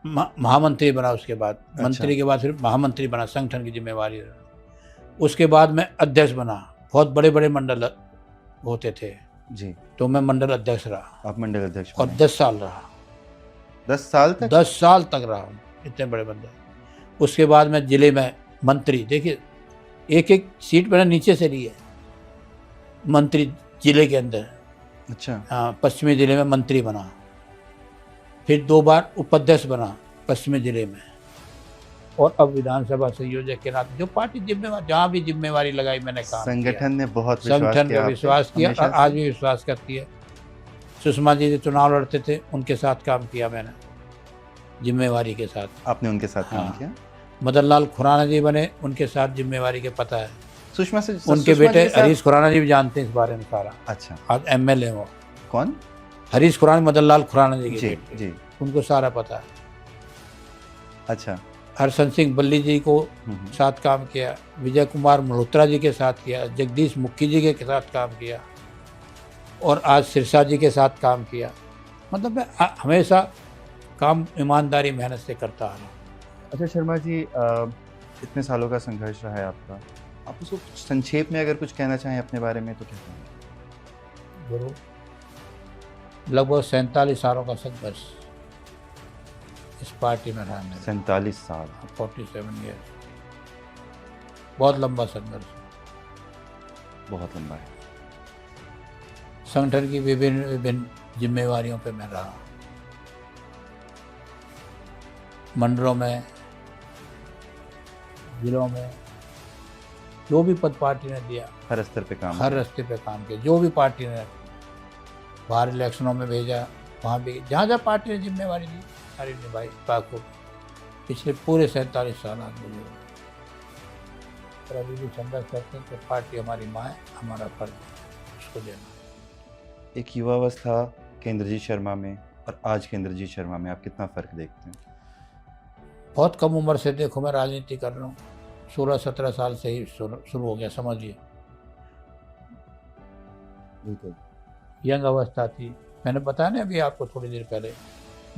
महामंत्री बना। उसके बाद अच्छा। मंत्री के बाद फिर महामंत्री बना, संगठन की जिम्मेवारी। उसके बाद मैं अध्यक्ष बना। बहुत बड़े बड़े मंडल होते थे, जी, तो मैं मंडल अध्यक्ष रहा आप मंडल अध्यक्ष और बने। 10 साल रहा। 10 साल तक? 10 साल तक रहा हूँ, इतने बड़े मंडल। उसके बाद मैं जिले में मंत्री, देखिए एक एक सीट मैंने नीचे से ली है, मंत्री जिले के अंदर। अच्छा। हाँ, पश्चिमी जिले में मंत्री बना। फिर 2 बार उपाध्यक्ष बना पश्चिमी जिले में। और अब विधानसभा संयोजक के नाते जो पार्टी जिम्मेवार, जहाँ भी जिम्मेवारी लगाई मैंने काम किया। संगठन ने बहुत विश्वास संगठन किया पे आप पे, विश्वास किया हमेशा और आज से? भी विश्वास करती है। सुषमा जी जो चुनाव लड़ते थे, उनके साथ काम किया मैंने, जिम्मेवारी के साथ। आपने उनके साथ काम हाँ। किया? मदन लाल खुराना जी बने, उनके साथ जिम्मेवारी के पता है। सुषमा से उनके सुषमा जी बेटे के साथ? हरीश खुराना जी भी जानते हैं इस बारे में सारा। अच्छा। आज एमएलए वो कौन? हरीश खुराना, मदन लाल खुराना जी के जी, बेटे, जी। उनको सारा पता है। अच्छा। हरसन सिंह बल्ली जी को हुँ, हुँ। साथ काम किया, विजय कुमार मल्होत्रा जी के साथ किया, जगदीश मुखी जी के साथ काम किया और आज सिरसा जी के साथ काम किया। मतलब मैं हमेशा काम ईमानदारी मेहनत से करता आ रहा हूँ। अच्छा शर्मा जी, इतने सालों का संघर्ष रहा है आपका। आप उसको संक्षेप में अगर कुछ कहना चाहें अपने बारे में तो क्या कहेंगे? जरूर। लगभग 47 सालों का संघर्ष इस पार्टी में रहा मेरा। 47 साल। 47 ईयर्स, बहुत लंबा संघर्ष। बहुत लंबा है। संगठन की विभिन्न विभिन्न जिम्मेवारियों पे मैं रहा, मंडलों में, जिलों में, जो भी पद पार्टी ने दिया, हर स्तर पे काम हर किया। रास्ते पे काम किया। जो भी पार्टी ने बाहर इलेक्शनों में भेजा, वहाँ भी जहाँ जहाँ पार्टी ने जिम्मेवारी दी, सारी निभाई बाखूब। पिछले पूरे 47 साल आज मुझे हो गए। और अभी भी संघर्ष करते हैं कि पार्टी हमारी माँ है, हमारा फर्ज है उसको देना। एक युवावस्था के इंद्रजीत शर्मा में और आज के इंद्रजीत शर्मा में आप कितना फ़र्क देखते हैं? बहुत कम उम्र से देखो मैं राजनीति कर रहा हूँ। 16-17 साल से ही शुरू हो गया, समझिए। बिल्कुल। यंग अवस्था थी। मैंने बताया ना अभी आपको थोड़ी देर पहले,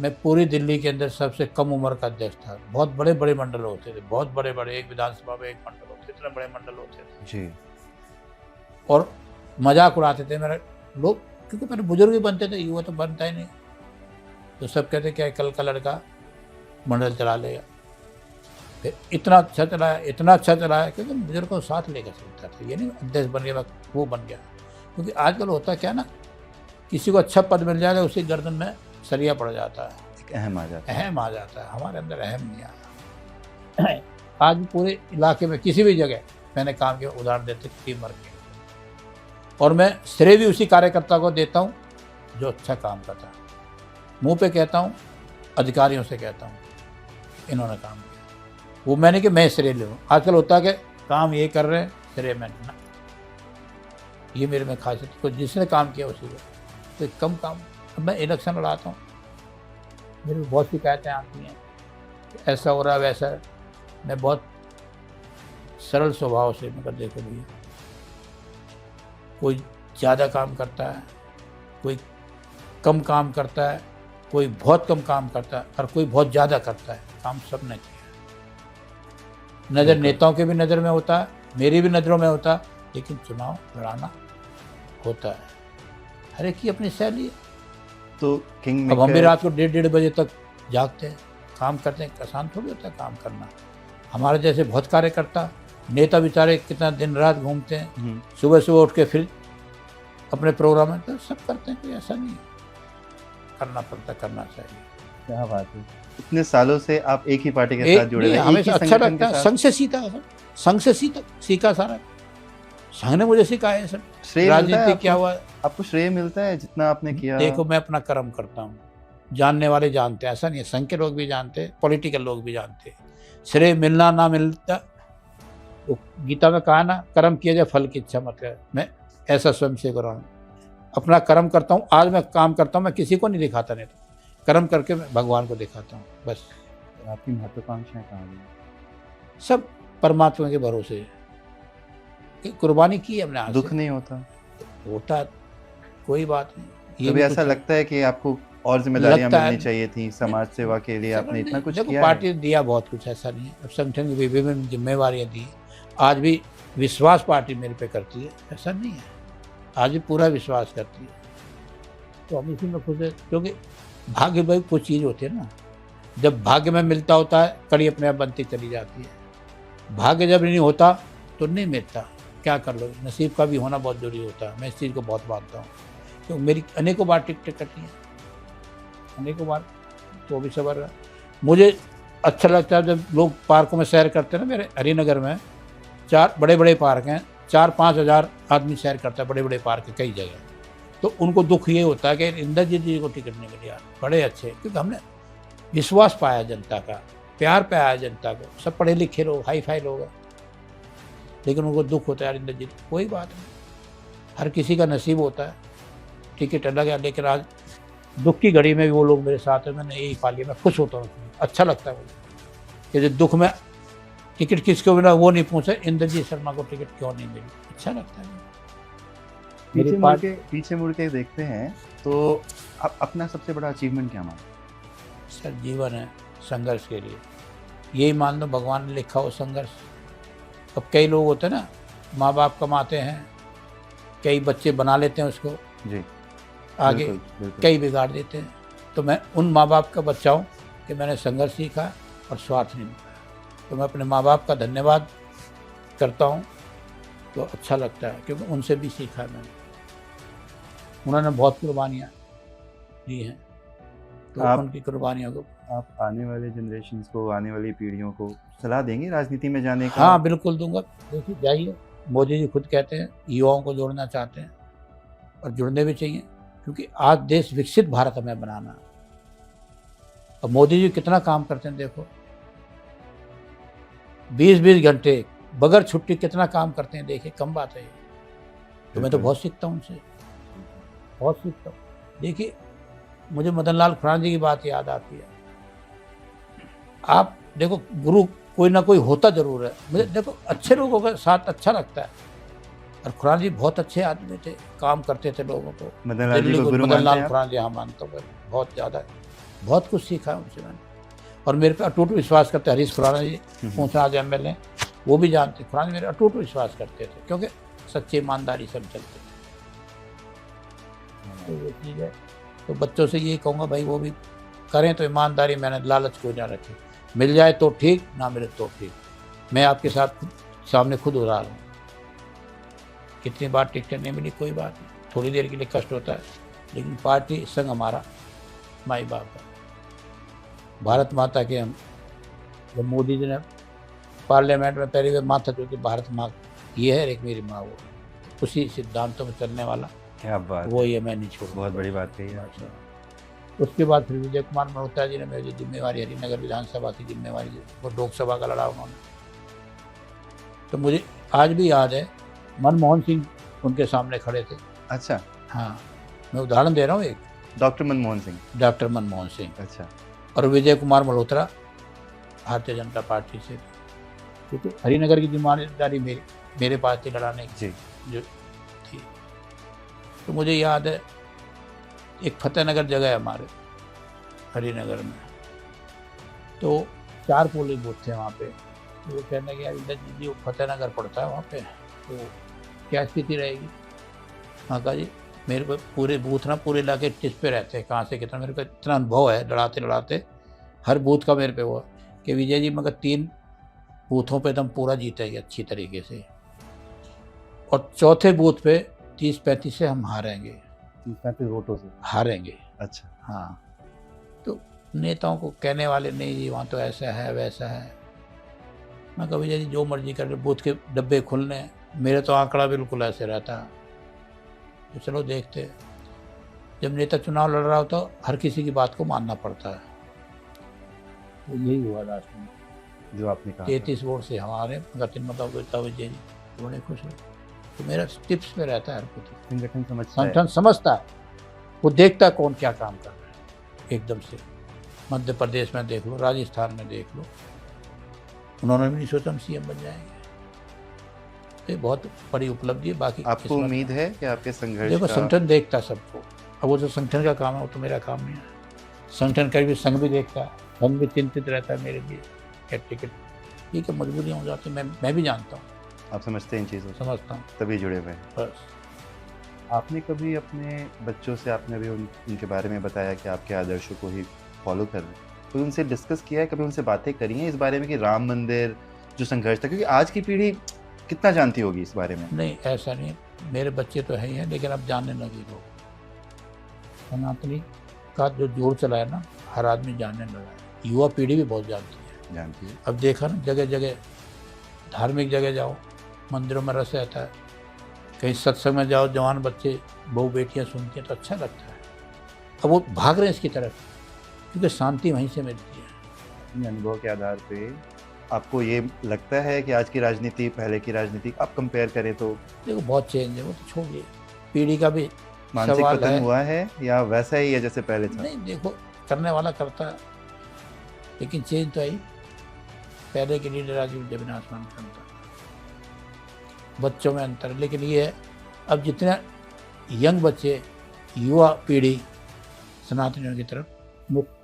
मैं पूरी दिल्ली के अंदर सबसे कम उम्र का अध्यक्ष था। बहुत बड़े बड़े मंडल होते थे, बहुत बड़े बड़े, एक विधानसभा में एक मंडल होते, इतने बड़े मंडल होते थे। जी। और मजाक उड़ाते थे मेरे लोग, क्योंकि मेरे बुजुर्ग भी बनते थे, युवा तो बनता ही नहीं। तो सब कहते क्या कल का लड़का मंडल चला लेगा। फिर इतना अच्छा चलाया क्योंकि बुजुर्ग को साथ लेकर चलता था। ये नहीं अध्यक्ष बन गया वो बन गया। क्योंकि आजकल होता क्या ना, किसी को अच्छा पद मिल जाएगा, उसी गर्दन में सरिया पड़ जाता है, एक अहम आ जाता है। अहम आ जाता है। हमारे अंदर अहम नहीं आया। आज भी पूरे इलाके में किसी भी जगह मैंने काम किया, उदाहरण देते टीम वर्क के, और मैं श्रेय भी उसी कार्यकर्ता को देता हूँ जो अच्छा काम करता है। मुंह पे कहता हूँ, अधिकारियों से कहता हूँ इन्होंने काम किया, वो मैंने कि मैं श्रेय ले लूँ। आजकल होता है कि काम ये कर रहे हैं, श्रेय मैं ना, ये मेरे में खासियत। तो जिसने काम किया उसी को, तो कम काम। अब मैं इलेक्शन लड़ाता हूँ, मेरे को बहुत शिकायतें आती हैं, ऐसा हो रहा है वैसा है। मैं बहुत सरल स्वभाव से मैं कर, देखो भैया, कोई ज़्यादा काम करता है, कोई कम काम करता है, कोई बहुत कम काम करता है और कोई बहुत ज़्यादा करता है। काम सब ने किया। नज़र नेताओं के भी नज़र में होता है, मेरी भी नज़रों में होता है, लेकिन चुनाव लड़ाना होता है। हर एक की अपनी शैली है। तो किंग अब हम भी मेकर रात को 1:30 बजे तक जागते हैं, काम करते हैं, आसान थोड़ी होता है काम करना। हमारे जैसे बहुत कार्यकर्ता नेता बेचारे कितना दिन रात घूमते हैं, सुबह सुबह उठ के फिर अपने प्रोग्राम में, तो सब करते हैं, कोई ऐसा नहीं है। करना पड़ता, करना चाहिए। क्या बात है, इतने सालों से आप एक ही पार्टी के एक साथ जुड़े नहीं, हुए, एक हमें ही अच्छा संगठन लगता के है, साथ। संघ से सीखा है, संघ से सीखा सारा, संघ ने मुझे सिखाया है सब। श्रेय मिलता है राजनीति क्या आपको? हुआ, आपको श्रेय मिलता है जितना आपने किया? देखो मैं अपना कर्म करता हूँ, जानने वाले जानते हैं, ऐसा नहीं है, संघ के लोग भी जानते हैं, पॉलिटिकल लोग भी जानते हैं। श्रेय मिलना ना मिलता, वो गीता में कहा ना, कर्म किया जाए फल की इच्छा मत कर। मैं ऐसा स्वयं से कर रहा हूँ, अपना कर्म करता हूँ। आज मैं काम करता हूँ, मैं किसी को नहीं दिखाता, नहीं तो कर्म करके मैं भगवान को दिखाता हूँ बस। आपकी महत्वाकांक्षाएं कहाँ हैं? सब परमात्मा के भरोसे है। कि कुर्बानी की हमने आज दुख से। नहीं होता? होता कोई बात नहीं, ये कभी भी ऐसा कुछ है। लगता है कि आपको और जिम्मेदारियां लगता है। मिलनी चाहिए थी, समाज सेवा के लिए आपने इतना कुछ देखो किया पार्टी है? ने दिया बहुत कुछ, ऐसा नहीं है। अब संगठन की विभिन्न जिम्मेवारियां दी, आज भी विश्वास पार्टी मेरे पे करती है, ऐसा नहीं है, आज भी पूरा विश्वास करती है। तो हम इसी में खुश है, क्योंकि भाग्य भाई कुछ चीज़ होती है ना, जब भाग्य में मिलता होता है कड़ी अपने आप बनती चली जाती है। भाग्य जब नहीं होता तो नहीं मिलता, क्या कर लो, नसीब का भी होना बहुत जरूरी होता है। मैं इस चीज़ को बहुत मानता हूँ, क्योंकि मेरी अनेकों बार टिकटें कटी हैं, अनेकों बार, तो भी सबर है। मुझे अच्छा लगता है जब लोग पार्कों में सैर करते हैं ना, मेरे हरिनगर में 4 बड़े बड़े पार्क हैं, 4-5 हज़ार आदमी सैर करता है, बड़े बड़े पार्क है कई जगह। तो उनको दुख ये होता है कि इंद्रजीत जी को टिकट नहीं मिली यार, बड़े अच्छे, क्योंकि हमने विश्वास पाया जनता का, प्यार पाया जनता को। सब पढ़े लिखे लोग, हाई फाई लोग हैं, लेकिन उनको दुख होता है यार इंद्रजीत। कोई बात नहीं, हर किसी का नसीब होता है, टिकट अलग है, लेकिन आज दुख की घड़ी में भी वो लोग मेरे साथ हैं, मैंने यही पा लिया। मैं खुश होता हूँ, अच्छा लगता है मुझे कि जो दुख में टिकट किसको मिला वो नहीं पूछे, इंद्रजीत शर्मा को टिकट क्यों नहीं मिली, अच्छा लगता है। पीछे मुड़ के देखते हैं तो आप अपना सबसे बड़ा अचीवमेंट क्या मानते हैं? सर जीवन है संघर्ष के लिए, यही मान लो भगवान ने लिखा हो संघर्ष। अब कई लोग होते हैं ना, माँ बाप कमाते हैं, कई बच्चे बना लेते हैं उसको जी, आगे, बिल्कुल। कई बिगाड़ देते हैं। तो मैं उन माँ बाप का बच्चा हूँ कि मैंने संघर्ष सीखा और स्वार्थ नहीं निभाया। तो मैं अपने माँ बाप का धन्यवाद करता हूँ, तो अच्छा लगता है, क्योंकि उनसे भी सीखा है मैंने। उन्होंने बहुत कुर्बानियाँ दी हैं, तो उनकी कुर्बानियों को आप आने वाले जनरेशन्स को, आने वाली पीढ़ियों को सलाह देंगे राजनीति में जाने का? हाँ बिल्कुल दूंगा। देखिए जाइए, मोदी जी खुद कहते हैं युवाओं को जोड़ना चाहते हैं, और जुड़ने भी चाहिए, क्योंकि आज देश विकसित भारत हमें बनाना है। और मोदी जी कितना काम करते हैं, देखो 20-20 घंटे बगैर छुट्टी कितना काम करते हैं, देखिए कम बात है ये। तो मैं तो बहुत सीखता हूँ उनसे, बहुत सीखता हूँ। देखिए मुझे मदन लाल खुराना जी की बात याद आती है। आप देखो गुरु कोई ना कोई होता जरूर है, मुझे देखो अच्छे लोगों के साथ अच्छा लगता है, और खुराना जी बहुत अच्छे आदमी थे, काम करते थे लोगों को। मदन लाल जी को गुरु मदन मानते लाल हैं आप? खुराना जी हाँ मानता हूँ, बहुत ज़्यादा, बहुत कुछ सीखा है उनसे मैंने, और मेरे पे अटूट विश्वास करते। हरीश खुराना जी पूछना आज MLA, वो भी जानते, खुराना जी मेरे अटूट विश्वास करते थे, क्योंकि सच्ची ईमानदारी सब चलते थे। तो ये चीज़ है, तो बच्चों से यही कहूँगा भाई वो भी करें तो ईमानदारी, मैंने लालच कोई ना रखे, मिल जाए तो ठीक, ना मिले तो ठीक। मैं आपके साथ सामने खुद उड़ा रहा हूँ, कितनी बार टिकटें नहीं मिली, कोई बात नहीं, थोड़ी देर के लिए कष्ट होता है, लेकिन पार्टी संग हमारा माई बाप है, भारत माता के हम। जब मोदी जी ने पार्लियामेंट में पहली बार माथा चूकी, भारत माँ ये है, एक मेरी माँ वो, उसी सिद्धांतों में चलने वाला क्या बात, वो ये मैं नहीं छोड़। बहुत बड़ी बात कही है आपने। उसके बाद फिर विजय कुमार मल्होत्रा जी ने मेरी जिम्मेवारी, हरिनगर विधानसभा की जिम्मेवारी, वो लोकसभा का लड़ा उन्होंने। तो मुझे आज भी याद है, मनमोहन सिंह उनके सामने खड़े थे। अच्छा, हाँ मैं उदाहरण दे रहा हूँ एक, डॉक्टर मनमोहन सिंह। डॉक्टर मनमोहन सिंह, अच्छा, और विजय कुमार मल्होत्रा भारतीय जनता पार्टी से, क्योंकि हरिनगर की जिम्मेदारी मेरे पास थी लड़ाने की जी, जो थी। तो मुझे याद है एक फतेहनगर जगह है हमारे हरिनगर में, तो 4 पोलिंग बूथ थे वहाँ पे। तो वो कहने लगे यार इंद्रजीत जी, वो फतेहनगर पड़ता है वहाँ पे, तो क्या स्थिति रहेगी? हाँ कहा जी मेरे को पूरे बूथ ना, पूरे इलाके टिस पे रहते हैं, कहाँ से कितना, मेरे को इतना अनुभव है लड़ाते लड़ाते, हर बूथ का मेरे पे हुआ कि विजय जी मगर 3 बूथों पे तुम पूरा जीतेंगे अच्छी तरीके से, और चौथे बूथ पे 30-35 से हम हारेंगे। 35 वोटों से? हारेंगे। अच्छा। हाँ, तो नेताओं को कहने वाले नहीं जी वहाँ तो ऐसा है वैसा है। मैं कहा विजय जी जो मर्जी कर ले, बूथ के डब्बे खुलने, मेरे तो आंकड़ा बिल्कुल ऐसे रहता है। तो चलो देखते हैं। जब नेता चुनाव लड़ रहा होता हर किसी की बात को मानना पड़ता है। तो यही हुआ लास्ट में, जो आपने कहा 33 वोट से हमारे गतिन मतलब विजय जी तो बड़े खुश हुए। तो मेरा टिप्स पे रहता है हर कुछ। संगठन समझता है। संगठन समझता है, वो देखता है कौन क्या काम कर रहा है एकदम से। मध्य प्रदेश में देख लो, राजस्थान में देख लो, उन्होंने भी नहीं सोचा हम सीएम बन जाएंगे। तो ये बहुत बड़ी उपलब्धि है। बाकी आपको उम्मीद है कि आपके संघर्ष देखो का संगठन देखता है सबको। अब वो जो संगठन का काम है वो तो मेरा काम नहीं है। संगठन का भी संघ भी देखता है, संघ भी चिंतित रहता है मेरे लिए क्या टिकट, ठीक है मजबूरियाँ हो जाती हैं, मैं भी जानता हूँ, आप समझते हैं इन चीज़ों को, समझता हूँ तभी जुड़े हुए हैं। बस। आपने कभी अपने बच्चों से, आपने अभी उनके बारे में बताया कि आपके आदर्शों को ही फॉलो कर रहे हैं, तो उनसे डिस्कस किया है, कभी उनसे बातें करी हैं इस बारे में कि राम मंदिर जो संघर्ष था, क्योंकि आज की पीढ़ी कितना जानती होगी इस बारे में? नहीं ऐसा नहीं, मेरे बच्चे तो है ही हैं, लेकिन अब जानने लगे लोग। सनातनी का जो जोर चला है ना, हर आदमी जानने लगा है, युवा पीढ़ी भी बहुत जानती है। अब देखा ना जगह जगह, धार्मिक जगह जाओ, मंदिरों में रस रहता है, कहीं सत्संग में जाओ, जवान बच्चे बहू बेटियां सुनती हैं तो अच्छा लगता है। अब वो भाग रहे हैं इसकी तरफ, क्योंकि शांति वहीं से मिलती है। अपने अनुभव के आधार पे आपको ये लगता है कि आज की राजनीति पहले की राजनीति आप कंपेयर करें तो देखो बहुत चेंज है, वो तो छोड़िए, पीढ़ी का भी मानसिक सवाल पतन है। हुआ है या वैसा ही है जैसे पहले था? नहीं देखो, करने वाला करता है, लेकिन चेंज तो आई। पहले के लीडर आज भी जमीन आसमान का अंतर, बच्चों में अंतर है, लेकिन ये है अब जितने यंग बच्चे, युवा पीढ़ी सनातनियों की तरफ मुक्त